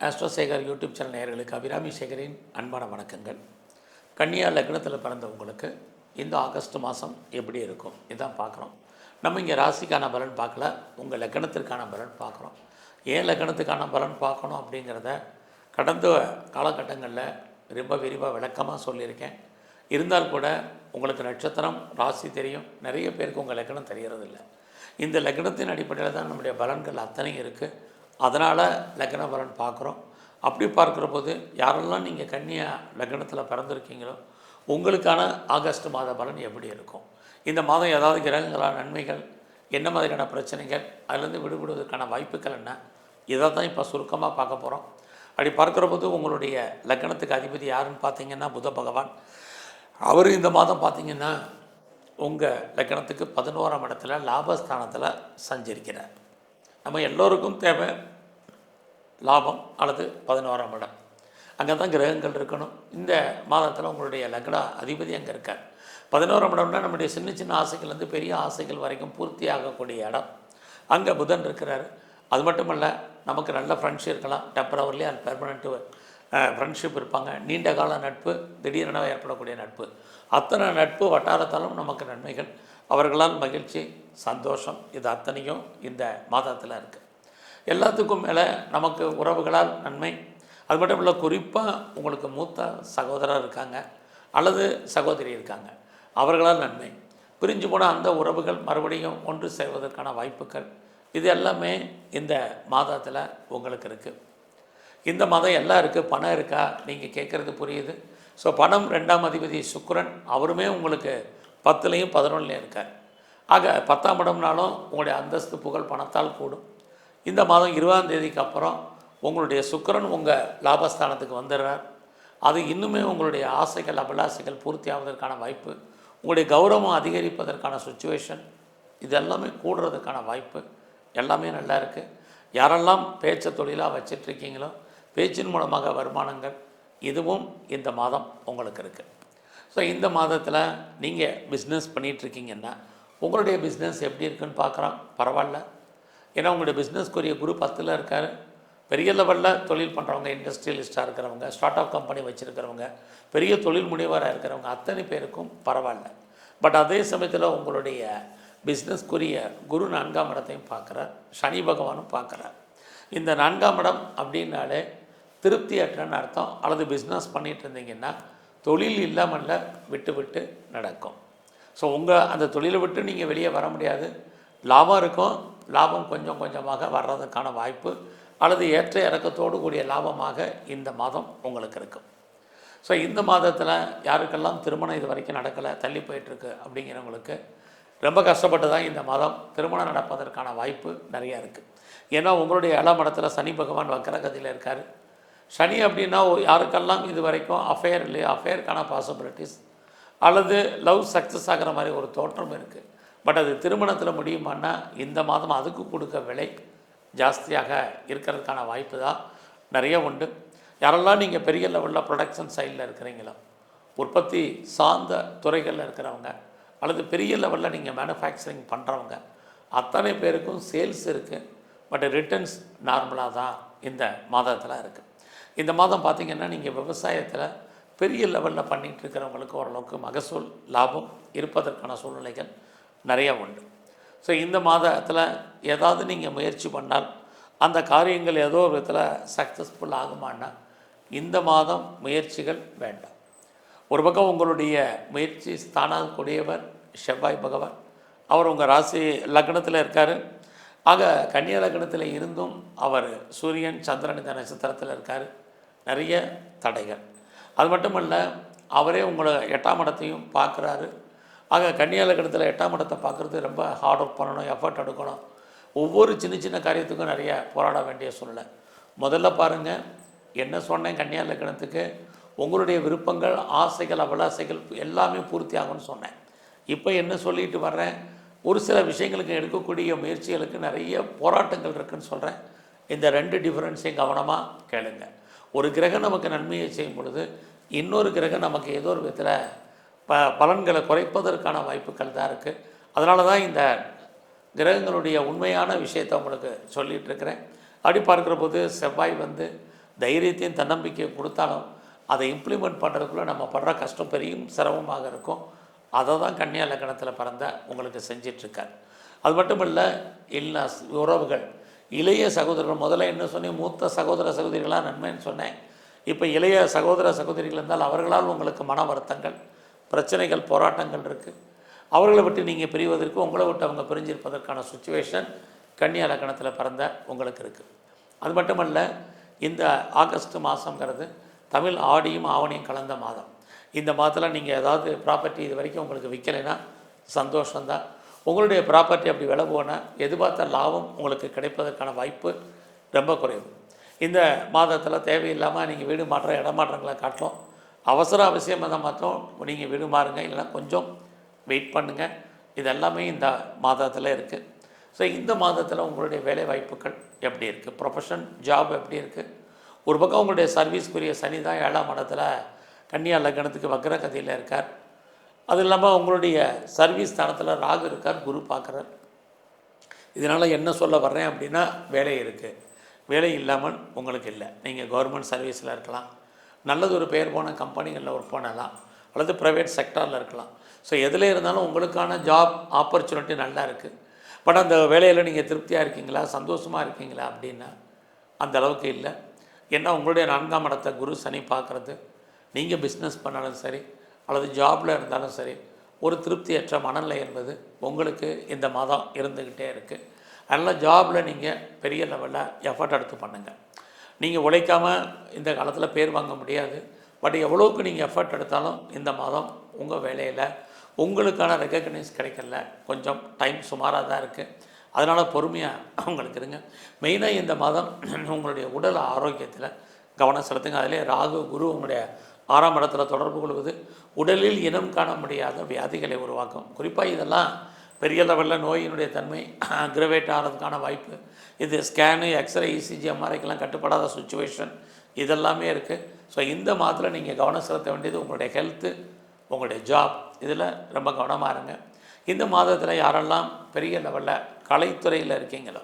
ஆஸ்ட்ரோசேகர் YouTube channel நேயர்களுக்கு அபிராமி சேகரின் அன்பான வணக்கங்கள். கன்னியா லக்னத்தில் பிறந்தவங்களுக்கு இந்த ஆகஸ்ட் மாதம் எப்படி இருக்கும் இதான் பார்க்குறோம். நம்ம இங்கே ராசிக்கான பலன் பார்க்கல, உங்கள் லக்னத்திற்கான பலன் பார்க்குறோம். ஏன் லக்னத்துக்கான பலன் பார்க்கணும் அப்படிங்கிறத கடந்த காலகட்டங்களில் ரொம்ப விரிவாக விளக்கமாக சொல்லியிருக்கேன். இருந்தால் கூட உங்களுக்கு நட்சத்திரம் ராசி தெரியும், நிறைய பேருக்கு உங்கள் லக்னம் தெரியறதில்ல. இந்த லக்னத்தின் அடிப்படையில் தான் நம்முடைய பலன்கள் அத்தனையும் இருக்குது. அதனால் லக்ன பலன் பார்க்குறோம். அப்படி பார்க்குற போது யாரெல்லாம் நீங்கள் கன்னியா லக்னத்தில் பிறந்திருக்கீங்களோ உங்களுக்கான ஆகஸ்ட் மாத பலன் எப்படி இருக்கும், இந்த மாதம் ஏதாவது கிரகங்களான நன்மைகள், என்ன மாதிரியான பிரச்சனைகள், அதிலேருந்து விடுபடுவதற்கான வாய்ப்புகள் என்ன, இதை தான் இப்போ சுருக்கமாக பார்க்க போகிறோம். அப்படி பார்க்குற போது உங்களுடைய லக்னத்துக்கு அதிபதி யாருன்னு பார்த்தீங்கன்னா புத பகவான். அவர் இந்த மாதம் பார்த்திங்கன்னா உங்கள் லக்னத்துக்கு 11ஆம் இடத்துல லாபஸ்தானத்தில் சஞ்சரிக்கிறார். நம்ம எல்லோருக்கும் தேவை லாபம் அல்லது 11ஆம் இடம், அங்கே தான் கிரகங்கள் இருக்கணும். இந்த மாதத்தில் உங்களுடைய லக்ன அதிபதி அங்கே இருக்கார். 11ஆம் இடம்னா நம்முடைய சின்ன சின்ன ஆசைகள்லேருந்து பெரிய ஆசைகள் வரைக்கும் பூர்த்தி ஆகக்கூடிய இடம். அங்கே புதன் இருக்கிறார். அது மட்டும் இல்லை, நமக்கு நல்ல ஃப்ரெண்ட்ஷிப் இருக்கலாம், டெம்பரவரிலி அண்ட் பெர்மனண்ட்டு ஃப்ரெண்ட்ஷிப் இருப்பாங்க. நீண்ட கால நட்பு, திடீரென ஏற்படக்கூடிய நட்பு, அத்தனை நட்பு வட்டாரத்தாலும் நமக்கு நன்மைகள், அவர்களால் மகிழ்ச்சி, சந்தோஷம், இது அத்தனையும் இந்த மாதத்தில் இருக்குது. எல்லாத்துக்கும் மேலே நமக்கு உறவுகளால் நன்மை. அது மட்டும் இல்லை, குறிப்பாக உங்களுக்கு மூத்த சகோதரர் இருக்காங்க அல்லது சகோதரி இருக்காங்க, அவர்களால் நன்மை. பிரிஞ்சு போன அந்த உறவுகள் மறுபடியும் ஒன்று சேர்வதற்கான வாய்ப்புகள், இது எல்லாமே இந்த மாதத்தில் உங்களுக்கு இருக்குது. இந்த மாதம் எல்லாம் இருக்குது. பணம் இருக்கா நீங்கள் கேட்குறது புரியுது. ஸோ பணம் 2ஆம் அதிபதி சுக்கிரன், அவருமே உங்களுக்கு 10லையும் 11லையும் இருக்கார். ஆக 10ஆம் இடம்னாலும் உங்களுடைய அந்தஸ்து புகழ் பணத்தால் கூடும். இந்த மாதம் 20ஆம் தேதிக்கு அப்புறம் உங்களுடைய சுக்கிரன் உங்கள் லாபஸ்தானத்துக்கு வந்துடுறார். அது இன்னுமே உங்களுடைய ஆசைகள் அபிலாசைகள் பூர்த்தி ஆவதற்கான வாய்ப்பு, உங்களுடைய கௌரவம் அதிகரிப்பதற்கான சுச்சுவேஷன், இது எல்லாமே கூடுறதுக்கான வாய்ப்பு எல்லாமே நல்லா இருக்குது. யாரெல்லாம் பேச்சை தொழிலாக வச்சிட்ருக்கீங்களோ பேச்சின் மூலமாக வருமானங்கள், இதுவும் இந்த மாதம் உங்களுக்கு இருக்குது. ஸோ இந்த மாதத்தில் நீங்கள் பிஸ்னஸ் பண்ணிகிட்ருக்கீங்கன்னா உங்களுடைய பிஸ்னஸ் எப்படி இருக்குன்னு பார்க்குறோம். பரவாயில்ல, ஏன்னா உங்களுடைய பிஸ்னஸ்க்குரிய குரு 10ல் இருக்கார். பெரிய லெவலில் தொழில் பண்ணுறவங்க, இண்டஸ்ட்ரியலிஸ்ட்டாக இருக்கிறவங்க, ஸ்டார்ட் அப் கம்பெனி வச்சுருக்கிறவங்க, பெரிய தொழில் முனைவராக இருக்கிறவங்க அத்தனை பேருக்கும் பரவாயில்ல. பட் அதே சமயத்தில் உங்களுடைய பிஸ்னஸ்க்குரிய குரு 4ஆம் இடத்தையும் பார்க்குறார், சனி பகவானும் பார்க்குறார். இந்த 4ஆம் இடம் அப்படின்னாலே திருப்தியற்றன்னு அர்த்தம். அல்லது பிஸ்னஸ் பண்ணிகிட்டு இருந்தீங்கன்னா தொழில் இல்லாமல் விட்டு விட்டு நடக்கும். ஸோ உங்கள் அந்த தொழிலை விட்டு நீங்கள் வெளியே வர முடியாது. லாபம் இருக்கும், லாபம் கொஞ்சம் கொஞ்சமாக வர்றதுக்கான வாய்ப்பு அல்லது ஏற்ற இறக்கத்தோடு கூடிய லாபமாக இந்த மாதம் உங்களுக்கு இருக்கும். ஸோ இந்த மாதத்தில் யாருக்கெல்லாம் திருமணம் இது வரைக்கும் நடக்கலை, தள்ளி போயிட்டுருக்கு அப்படிங்கிறவங்களுக்கு ரொம்ப கஷ்டப்பட்டு தான் இந்த மாதம் திருமணம் நடப்பதற்கான வாய்ப்பு நிறையா இருக்குது. ஏன்னா உங்களுடைய 7ஆம் இடத்துல சனி பகவான் வக்கரகதியில் இருக்கார். சனி அப்படின்னா யாருக்கெல்லாம் இது வரைக்கும் அஃபேர் இல்லையோ அஃபேருக்கான பாசிபிலிட்டிஸ் அல்லது லவ் சக்ஸஸ் ஆகிற மாதிரி ஒரு தோற்றம் இருக்குது. பட் அது திருமணத்தில் முடியுமான்னா இந்த மாதம் அதுக்கு கொடுக்க விலை ஜாஸ்தியாக இருக்கிறதுக்கான வாய்ப்பு தான் நிறைய உண்டு. யாரெல்லாம் நீங்கள் பெரிய லெவலில் ப்ரொடக்ஷன் சைடில் இருக்கிறீங்களோ, உற்பத்தி சார்ந்த துறைகளில் இருக்கிறவங்க அல்லது பெரிய லெவலில் நீங்கள் மேனுஃபேக்சரிங் பண்ணுறவங்க அத்தனை பேருக்கும் சேல்ஸ் இருக்குது. பட் ரிட்டர்ன்ஸ் நார்மலாக தான் இந்த மாதத்தில் இருக்குது. இந்த மாதம் பார்த்திங்கன்னா நீங்கள் விவசாயத்தில் பெரிய லெவலில் பண்ணிகிட்டு இருக்கிறவங்களுக்கு ஓரளவுக்கு மகசூல் லாபம் இருப்பதற்கான சூழ்நிலைகள் நிறையா உண்டு. ஸோ இந்த மாதத்தில் ஏதாவது நீங்கள் முயற்சி பண்ணால் அந்த காரியங்கள் ஏதோ ஒரு விதத்தில் சக்ஸஸ்ஃபுல் ஆகுமான்னா இந்த மாதம் முயற்சிகள் வேண்டாம். ஒரு பக்கம் உங்களுடைய முயற்சி ஸ்தானாக்கூடியவர் செவ்வாய் பகவான், அவர் உங்கள் ராசி லக்னத்தில் இருக்கார். ஆக கன்னியா லக்னத்தில் இருந்தும் அவர் சூரியன் சந்திரன் இந்த நட்சத்திரத்தில் இருக்கார். நிறைய தடைகள். அது மட்டும் இல்லை, அவரே உங்களை 8ஆம் இடத்தையும் பார்க்குறாரு. ஆக கன்னியா லக்னத்தில் 8ஆம் இடத்தை பார்க்குறது ரொம்ப ஹார்ட் ஒர்க் பண்ணணும், எஃபர்ட் எடுக்கணும். ஒவ்வொரு சின்ன சின்ன காரியத்துக்கும் நிறைய போராட வேண்டிய சூழ்நிலை. முதல்ல பாருங்கள், என்ன சொன்னேன், கன்னியா லக்னத்துக்கு உங்களுடைய விருப்பங்கள், ஆசைகள், அபிலாசைகள் எல்லாமே பூர்த்தி ஆகும்னு சொன்னேன். இப்போ என்ன சொல்லிட்டு வர்றேன், ஒரு சில விஷயங்களுக்கு எடுக்கக்கூடிய முயற்சிகளுக்கு நிறைய போராட்டங்கள் இருக்குதுன்னு சொல்கிறேன். இந்த 2 டிஃப்ரென்ஸையும் கவனமாக கேளுங்க. ஒரு கிரகம் நமக்கு நன்மையை செய்யும் பொழுது இன்னொரு கிரகம் நமக்கு ஏதோ ஒரு விதத்தில் பலன்களை குறைப்பதற்கான வாய்ப்புகள் தான் இருக்குது. அதனால தான் இந்த கிரகங்களுடைய உண்மையான விஷயத்தை உங்களுக்கு சொல்லிகிட்ருக்கிறேன். அப்படி பார்க்குற போது செவ்வாய் தைரியத்தையும் தன்னம்பிக்கையை கொடுத்தாலும் அதை இம்ப்ளிமெண்ட் பண்ணுறதுக்குள்ளே நம்ம படுற கஷ்டம் பெரிய சிரமமாக இருக்கும். அதை தான் கன்னியா லக்னத்தில் பிறந்த உங்களுக்கு செஞ்சிட்ருக்கார். அது மட்டும் இல்லை, இல்லாஸ் உறவுகள், இளைய சகோதரர்கள், முதல்ல என்ன சொன்னேன், மூத்த சகோதர சகோதரிகளாக நன்மைன்னு சொன்னேன். இப்போ இளைய சகோதர சகோதரிகள் இருந்தால் அவர்களால் உங்களுக்கு மன வருத்தங்கள், பிரச்சனைகள், போராட்டங்கள் இருக்குது. அவர்களை விட்டு நீங்கள் பிரிவதற்கு, உங்களை விட்டு அவங்க பிரிஞ்சிருப்பதற்கான சுச்சுவேஷன் கன்னியா லக்னத்தில் பிறந்த உங்களுக்கு இருக்குது. அது மட்டுமல்ல, இந்த ஆகஸ்ட் மாதங்கிறது தமிழ் ஆடியும் ஆவணியும் கலந்த மாதம். இந்த மாதத்தில் நீங்கள் ஏதாவது ப்ராப்பர்ட்டி இது வரைக்கும் உங்களுக்கு விற்கலைன்னா சந்தோஷம்தான். உங்களுடைய ப்ராப்பர்ட்டி அப்படி விலை போனால் எதிர்பார்த்த லாபம் உங்களுக்கு கிடைப்பதற்கான வாய்ப்பு ரொம்ப குறைவு. இந்த மாதத்தில் தேவையில்லாமல் நீங்கள் வீடு மாற்றம், இடமாற்றங்களை காட்டலாம். அவசியம் அதை மாற்றம் நீங்கள் வீடு மாறுங்க, இல்லைனா கொஞ்சம் வெயிட் பண்ணுங்கள். இதெல்லாமே இந்த மாதத்தில் இருக்குது. ஸோ இந்த மாதத்தில் உங்களுடைய வேலை வாய்ப்புகள் எப்படி இருக்குது, ப்ரொஃபஷன் ஜாப் எப்படி இருக்குது. ஒரு பக்கம் உங்களுடைய சர்வீஸ்க்குரிய சனி தான் 7ஆம் இடத்துல கன்னியா லக்னத்துக்கு வக்ரகதியில் இருக்கார். அது இல்லாமல் உங்களுடைய சர்வீஸ் ஸ்தானத்தில் ராகு இருக்கார், குரு பார்க்குறார். இதனால் என்ன சொல்ல வர்றேன் அப்படின்னா, வேலை இருக்குது, வேலை இல்லாமல் உங்களுக்கு இல்லை. நீங்கள் கவர்மெண்ட் சர்வீஸில் இருக்கலாம், நல்லது ஒரு பெயர் போன கம்பெனிகளில் ஒர்க் பண்ணலாம், அல்லது ப்ரைவேட் செக்டாரில் இருக்கலாம். ஸோ எதில் இருந்தாலும் உங்களுக்கான ஜாப் ஆப்பர்ச்சுனிட்டி நல்லா இருக்குது. பட் அந்த வேலையில் நீங்கள் திருப்தியாக இருக்கீங்களா, சந்தோஷமாக இருக்கீங்களா அப்படின்னா அந்த அளவுக்கு இல்லை. ஏன்னா உங்களுடைய 4ஆம் இடத்தை குரு சனி பார்க்குறது, நீங்கள் பிஸ்னஸ் பண்ணாலும் சரி அல்லது ஜாபில் இருந்தாலும் சரி, ஒரு திருப்தியற்ற மனநிலை என்பது உங்களுக்கு இந்த மாதம் இருந்துக்கிட்டே இருக்குது. அதனால் ஜாபில் நீங்கள் பெரிய லெவலில் எஃபர்ட் எடுத்து பண்ணுங்கள். நீங்கள் உழைக்காமல் இந்த காலத்தில் பேர் வாங்க முடியாது. பட் எவ்வளோக்கு நீங்கள் எஃபர்ட் எடுத்தாலும் இந்த மாதம் உங்கள் வேலையில் உங்களுக்கான ரெகக்னைஸ் கிடைக்கல, கொஞ்சம் டைம் சுமாராக தான் இருக்குது. அதனால் பொறுமையாக உங்களுக்கு இருங்க. மெயினாக இந்த மாதம் உங்களுடைய உடல் ஆரோக்கியத்தில் கவனம் செலுத்துங்க. அதிலே ராகு குரு உங்களுடைய 6ஆம் இடத்துல தொடர்பு கொள்வது உடலில் இனம் காண முடியாத வியாதிகளை உருவாக்கும். குறிப்பாக இதெல்லாம் பெரிய லெவலில் நோயினுடைய தன்மை அக்ரவேட் ஆகிறதுக்கான வாய்ப்பு, இது ஸ்கேனு, எக்ஸ்ரே, இசிஜி, எம்ஆர்ஐக்கெல்லாம் கட்டுப்படாத சுச்சுவேஷன் இதெல்லாமே இருக்குது. ஸோ இந்த மாதத்தில் நீங்கள் கவனம் செலுத்த வேண்டியது உங்களுடைய ஹெல்த்து, உங்களுடைய ஜாப், இதில் ரொம்ப கவனமாக இருங்க. இந்த மாதத்தில் யாரெல்லாம் பெரிய லெவலில் கலைத்துறையில் இருக்கீங்களோ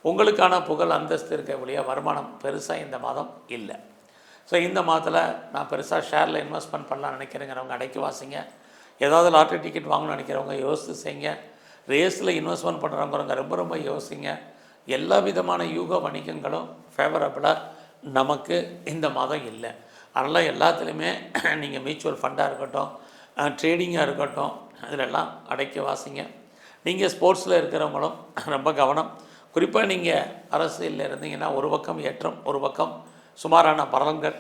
உங்களுக்கான புகழ் அந்தஸ்து இருக்க வழியா வருமானம் பெருசாக இந்த மாதம் இல்லை. ஸோ இந்த மாதத்தில் நான் பெருசாக ஷேரில் இன்வெஸ்ட்மெண்ட் பண்ணலாம்னு நினைக்கிறேங்கிறவங்க அடைக்கி வாசிங்க. ஏதாவது லாட்ரி டிக்கெட் வாங்கணும்னு நினைக்கிறவங்க யோசித்து செய்யுங்க. ரேஸில் இன்வெஸ்ட்மெண்ட் பண்ணுறவங்க ரொம்ப ரொம்ப யோசிங்க. எல்லா விதமான யூக வணிகங்களும் ஃபேவரபுளாக நமக்கு இந்த மாதம் இல்லை. அதனால் எல்லாத்துலேயுமே நீங்கள் மியூச்சுவல் ஃபண்டாக இருக்கட்டும், ட்ரேடிங்காக இருக்கட்டும், அதிலெல்லாம் அடைக்கி வாசிங்க. நீங்கள் ஸ்போர்ட்ஸில் இருக்கிறவங்களும் ரொம்ப கவனம். குறிப்பாக நீங்கள் அரசியலில் இருந்தீங்கன்னா ஒரு பக்கம் ஏற்றம், ஒரு பக்கம் சுமாரான பலன்கள்,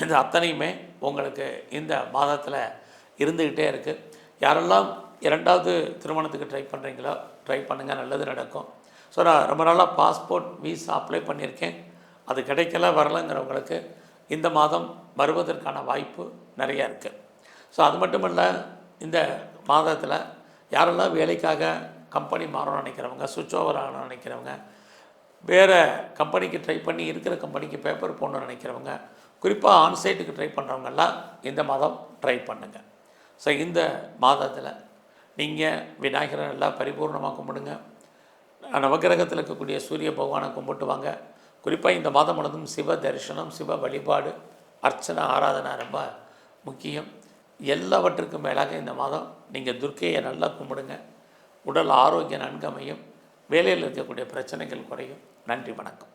இது அத்தனையுமே உங்களுக்கு இந்த மாதத்தில் இருந்துக்கிட்டே இருக்குது. யாரெல்லாம் 2வது திருமணத்துக்கு ட்ரை பண்ணுறீங்களோ ட்ரை பண்ணுங்கள், நல்லது நடக்கும். ஸோ நான் ரொம்ப நாளாக பாஸ்போர்ட் விசா அப்ளை பண்ணியிருக்கேன், அது கிடைக்கல வரலைங்கிறவங்களுக்கு இந்த மாதம் வருவதற்கான வாய்ப்பு நிறையா இருக்குது. ஸோ அது மட்டும் இல்லை, இந்த மாதத்தில் யாரெல்லாம் வேலைக்காக கம்பெனி மாறணும்னு நினைக்கிறவங்க, சுவிட்ச் ஓவர் ஆகணும்னு நினைக்கிறவங்க, வேறு கம்பெனிக்கு ட்ரை பண்ணி இருக்கிற கம்பெனிக்கு பேப்பர் போடணும்னு நினைக்கிறவங்க, குறிப்பாக ஆன்சைட்டுக்கு ட்ரை பண்ணுறவங்கெல்லாம் இந்த மாதம் ட்ரை பண்ணுங்கள். ஸோ இந்த மாதத்தில் நீங்கள் விநாயகரை நல்லா பரிபூர்ணமாக கும்பிடுங்க. நவகிரகத்தில் இருக்கக்கூடிய சூரிய பகவானை கும்பிட்டு வாங்க. குறிப்பாக இந்த மாதம் முழுவதும் சிவ தரிசனம், சிவ வழிபாடு, அர்ச்சனை, ஆராதனை ரொம்ப முக்கியம். எல்லாவற்றுக்கும் மேலாக இந்த மாதம் நீங்கள் துர்க்கையை நல்லா கும்பிடுங்க. உடல் ஆரோக்கியம் நன்கமையும், வேலையில் இருக்கக்கூடிய பிரச்சனைகள் குறையும். நன்றி, வணக்கம்.